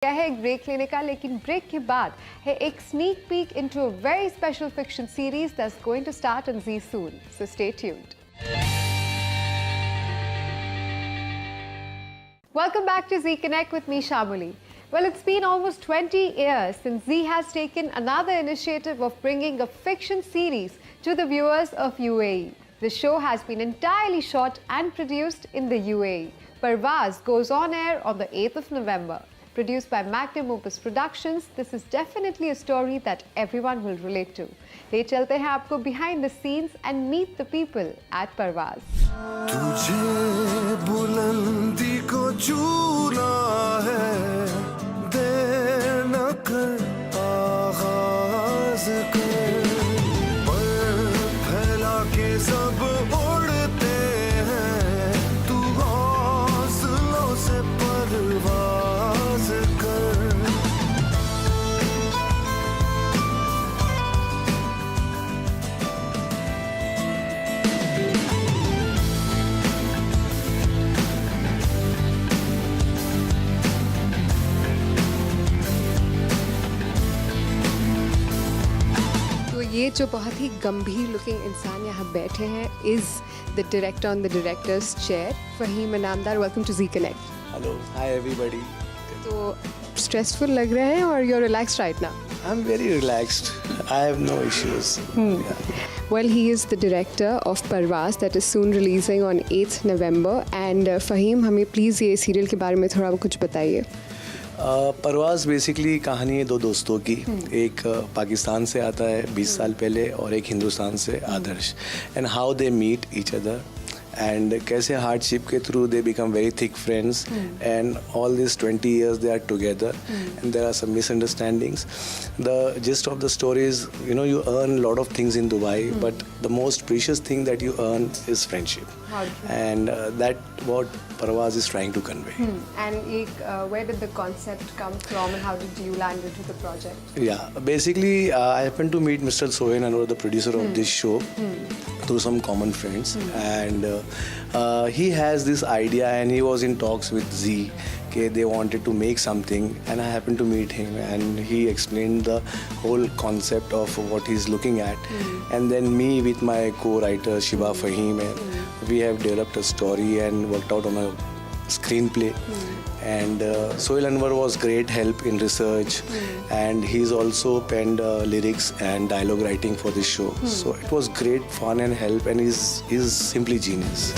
है एक ब्रेक लेने का, लेकिन ब्रेक के बाद है एक sneak peek into a very special fiction series that's going to start on Zee soon, so stay tuned. Welcome back to Z Connect with me, Shamuli. Well, it's been almost 20 years since Z has taken another initiative of bringing a fiction series to the viewers of UAE. The show has been entirely shot and produced in the UAE. Parvaz goes on air on the 8th of November. Produced by Magnum Opus Productions, this is definitely a story that everyone will relate to. ले चलते हैं आपको behind the scenes and meet the people at Parvaz. तुझे बुलंदी को छूना है, देर न कर आगाज कर, पर फैला के सब उड़ते हैं, तू हौसलों से परवाज कर. ये जो बहुत ही गंभीर लुकिंग इंसान यहाँ बैठे हैं is the director on the director's chair, Faheem Inamdar. Welcome to Zee connect. Hello, hi everybody. तो स्ट्रेसफुल लग रहे हैं और you're relaxed right now? I'm very relaxed. I have no issues. Well, he is the director of Parvaz that is soon releasing on 8th November. And Faheem, हमें please ये serial के बारे में थोड़ा कुछ बताइए. परवाज़ बेसिकली कहानी है दो दोस्तों की. एक पाकिस्तान से आता है 20 साल पहले और एक हिंदुस्तान से Adarsh. And how they meet each other and कैसे हार्डशिप के through they become very thick friends and all this 20 years they are together and there are some misunderstandings. The gist of the story is, you earn a lot of things in Dubai, but the most precious thing that you earn is friendship. And that what Parvaz is trying to convey. And where did the concept come from and how did you land into the project? Yeah, basically I happened to meet Mr. Sohail Anwar, the producer of this show, through some common friends, and he has this idea and he was in talks with Z. Okay, they wanted to make something and I happened to meet him and he explained the whole concept of what he's looking at, and then me with my co-writer Shiba Fahim, and we have developed a story and worked out on a screenplay. And Sohail Anwar was great help in research, and he's also penned lyrics and dialogue writing for this show. So it was great fun and help, and he's simply genius.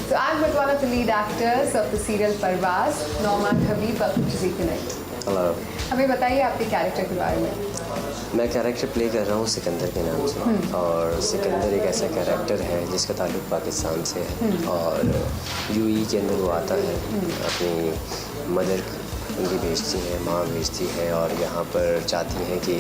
So I'm with one of the lead actors of the serial Parvaz, Nauman Habib. Welcome to Z Connect. Hello. हमें बताइए आपके character के बारे में. मैं character play कर रहा हूँ सिकंदर के नाम से. और सिकंदर एक ऐसा कैरेक्टर है जिसका ताल्लुक पाकिस्तान से है और यूएई के अंदर वो आता है. अपनी मदर उनकी भेजती है, माँ भेजती है और यहाँ पर चाहती हैं कि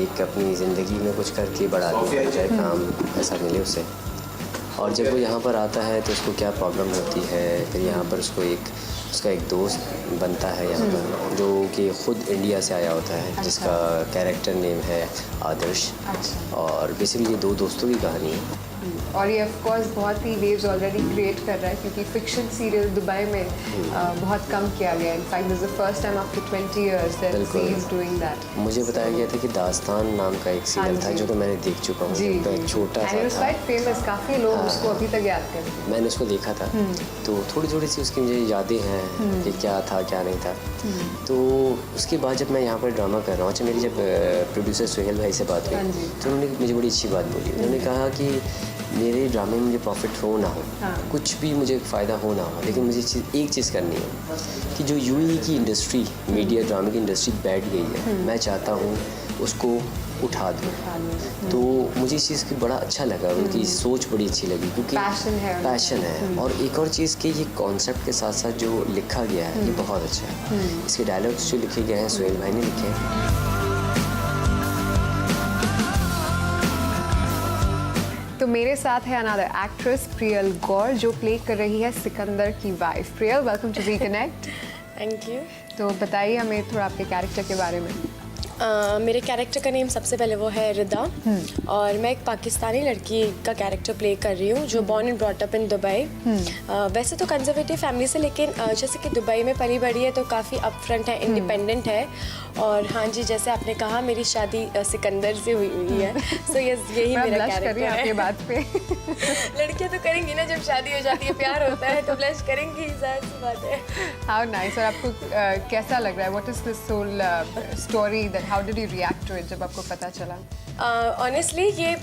एक अपनी ज़िंदगी में कुछ करके बड़ा आदमी बन जाए, काम ऐसा मिले उसे. और जब वो यहाँ पर आता है तो उसको क्या प्रॉब्लम होती है, फिर यहाँ पर उसका एक दोस्त बनता है यहाँ पर जो कि ख़ुद इंडिया से आया होता है, जिसका कैरेक्टर नेम है आदर्श. और बेसिकली ये दो दोस्तों की कहानी है. और ये ऑफ कोर्स बहुत ही वेव्स ऑलरेडी क्रिएट कर रहा है क्योंकि फिक्शन सीरियल दुबई में बहुत कम किया गया. In fact this is the first time after 20 years that Z is doing that. मुझे बताया गया था कि दास्तान नाम का एक सीरियल था जो कि मैंने देख चुका हूँ. एक छोटा सा था, क्वाइट फेमस, काफ़ी लोग उसको अभी तक याद करते हैं. मैंने उसको देखा था तो थोड़ी सी उसकी मुझे यादें हैं कि क्या था क्या नहीं था. तो उसके बाद जब मैं यहाँ पर ड्रामा कर रहा हूँ, अच्छा मेरी जब प्रोड्यूसर सोहेल भाई से बात हुई तो उन्होंने मुझे बड़ी अच्छी बात बोली. उन्होंने कहा कि मेरे ड्रामे में मुझे प्रॉफिट हो ना हो, कुछ भी मुझे फ़ायदा हो ना हो, लेकिन मुझे एक चीज़ करनी है कि जो यूएई की इंडस्ट्री, मीडिया ड्रामे की इंडस्ट्री बैठ गई है, मैं चाहता हूँ उसको उठा दूँ. तो मुझे इस चीज़ की बड़ा अच्छा लगा, उनकी सोच बड़ी अच्छी लगी क्योंकि पैशन है. और एक और चीज़ कि ये कॉन्सेप्ट के साथ साथ जो लिखा गया है ये बहुत अच्छा है. इसके डायलॉग्स जो लिखे गए हैं सोहेल भाई ने लिखे हैं. तो मेरे साथ है अनदर एक्ट्रेस प्रियल गौर जो प्ले कर रही है सिकंदर की wife. Priyal, welcome to Zee connect. Thank you. तो बताइए हमें थोड़ा आपके कैरेक्टर के बारे में. मेरे कैरेक्टर का नेम सबसे पहले वो है रिदा और मैं एक पाकिस्तानी लड़की का कैरेक्टर प्ले कर रही हूँ जो born and brought up in Dubai. वैसे तो कंजर्वेटिव फैमिली से, लेकिन जैसे कि दुबई में पली बड़ी है तो काफ़ी अपफ्रंट है, इंडिपेंडेंट है। और हाँ जी, जैसे आपने कहा मेरी शादी सिकंदर से हुई है। सो यही मेरा कैरेक्टर है। आपकी बात पे लड़कियाँ तो करेंगी ना, जब शादी हो जाती है, प्यार होता है तो ब्लश करेंगी, जाहिर सी बात है। How nice. और आपको कैसा लग रहा है? What is this whole story that how did you react to it जब आपको पता चला? ऑनेस्टली ये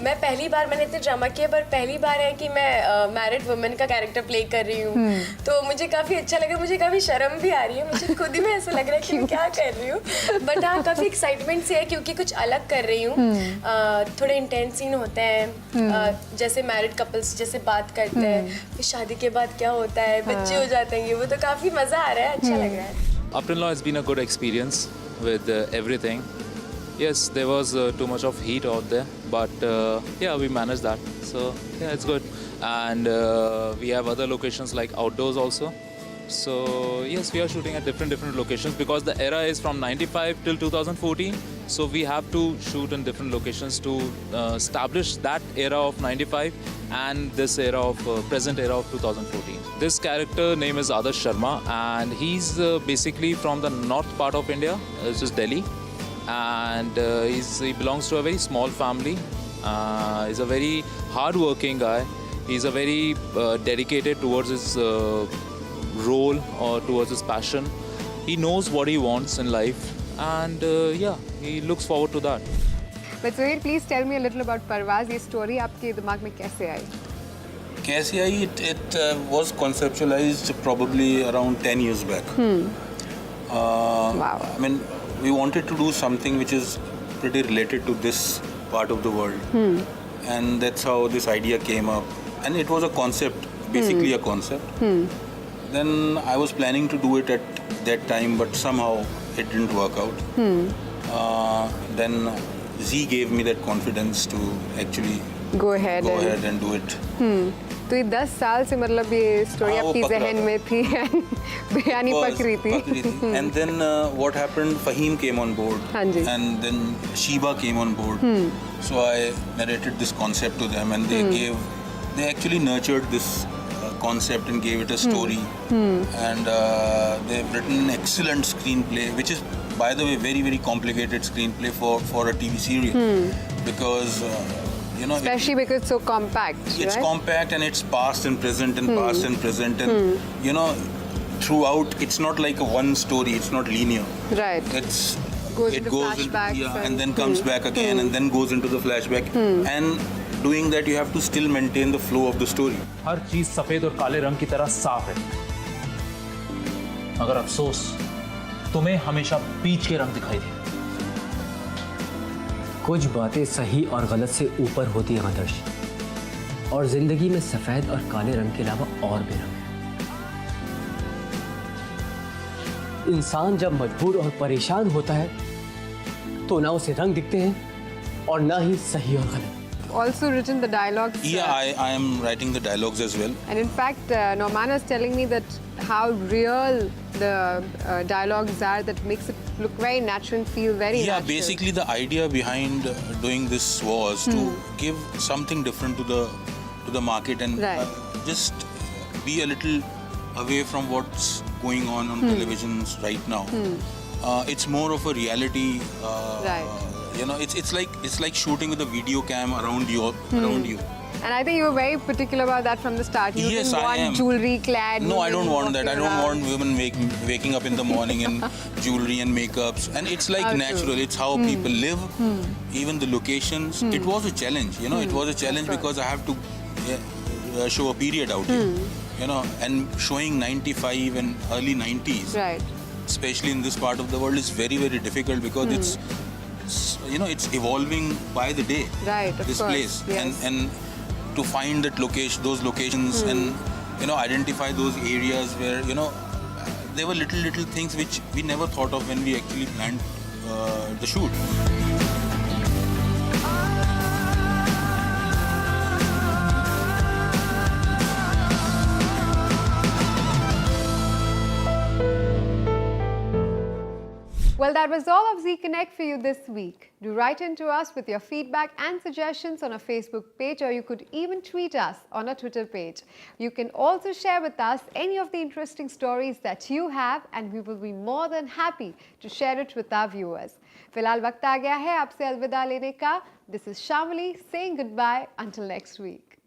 मैं पहली बार, मैंने इतने ड्रामा किए पर पहली बार है कि मैं मैरिड वुमेन का कैरेक्टर प्ले कर रही हूँ। तो मुझे काफ़ी अच्छा लगा, मुझे काफ़ी शर्म भी आ रही है, मुझे खुद ही में ऐसा लग रहा है कि मैं क्या कर रही हूँ। बट हाँ, काफ़ी एक्साइटमेंट से है क्योंकि कुछ अलग कर रही हूँ। थोड़े इंटेंस सीन होते हैं, जैसे मैरिड कपल्स जैसे बात करते हैं, फिर शादी के बाद क्या होता है, बच्चे हो जाते हैं, वो तो काफ़ी मज़ा आ रहा है, अच्छा लग रहा है। Up-in-law has been a good experience with everything. Yes, there was too much of heat out there, but yeah, we managed that. So yeah, it's good. And we have other locations like outdoors also. So yes, we are shooting at different locations because the era is from 95 till 2014. So we have to shoot in different locations to establish that era of 95 and this era of present era of 2014. This character name is Adarsh Sharma and he's basically from the north part of India, which is Delhi. And he belongs to a very small family. He's a very hard-working guy. He's a very dedicated towards his role or towards his passion. He knows what he wants in life, and yeah, he looks forward to that. But Sohail, please tell me a little about Parvaz. ये story आपके दिमाग में कैसे आई? कैसे आई? It was conceptualized probably around 10 years back. Wow. I mean, we wanted to do something which is pretty related to this part of the world. And that's how this idea came up. And it was a concept, basically a concept. Then I was planning to do it at that time, but somehow it didn't work out. Then Z gave me that confidence to actually Go ahead and do it. तो ये 10 साल से मतलब ये story हाँ, वो आपकी पक रहा जहन था। में थी बिरयानी पक रही थी। And then what happened, Fahim came on board. हाँ जी। And then Sheba came on board. So I narrated this concept to them and they actually nurtured this concept and gave it a story. And they've written an excellent screenplay, which is, by the way, very, very complicated screenplay for a TV serial. Because, you know, Especially because it's so compact, it's right? compact and it's past and present and past and present. And, you know, throughout, it's not like a one story, it's not linear. Right. Goes It into goes into, flashbacks and then comes back again and then goes into the flashback. And doing that, you have to still maintain the flow of the story. हर चीज सफेद और काले रंग की तरह साफ है, मगर अफसोस तुम्हें हमेशा बीच के रंग दिखाई दे। कुछ बातें सही और गलत से ऊपर होती हैं आदर्श, और जिंदगी में सफेद और काले रंग के अलावा और भी रंग हैं। इंसान जब मजबूर और परेशान होता है तो ना उसे रंग दिखते हैं और ना ही सही और गलत। Also written the dialogues. Yeah, I am writing the dialogues as well. And in fact, Norman is telling me that how real the dialogues are, that makes it look very natural and feel very Yeah, natural. basically the idea behind doing this was to give something different to the market and Right. just be a little away from what's going on televisions right now. It's more of a reality. Right. You know, it's like shooting with a video cam around you. And I think you were very particular about that from the start. You Yes, didn't I want am. jewelry clad. No, I women don't want that. I walking don't around. want women waking up in the morning in jewelry and makeups. And it's like How true. natural. It's how people live. Even the locations. It was a challenge. You know, it was a challenge because I have to show a period out here. You know, and showing 95 and early 90s, Right. especially in this part of the world, is very, very difficult because it's you know, it's evolving by the day. Right, of this course, place yes. and to find that location, those locations, and you know, identify those areas where, you know, there were little things which we never thought of when we actually planned the shoot. Well, that was all of Z Connect for you this week. Do write in to us with your feedback and suggestions on our Facebook page, or you could even tweet us on our Twitter page. You can also share with us any of the interesting stories that you have, and we will be more than happy to share it with our viewers. फिलहाल वक्त आ गया है आपसे अलविदा लेने का. This is Shamali saying goodbye until next week.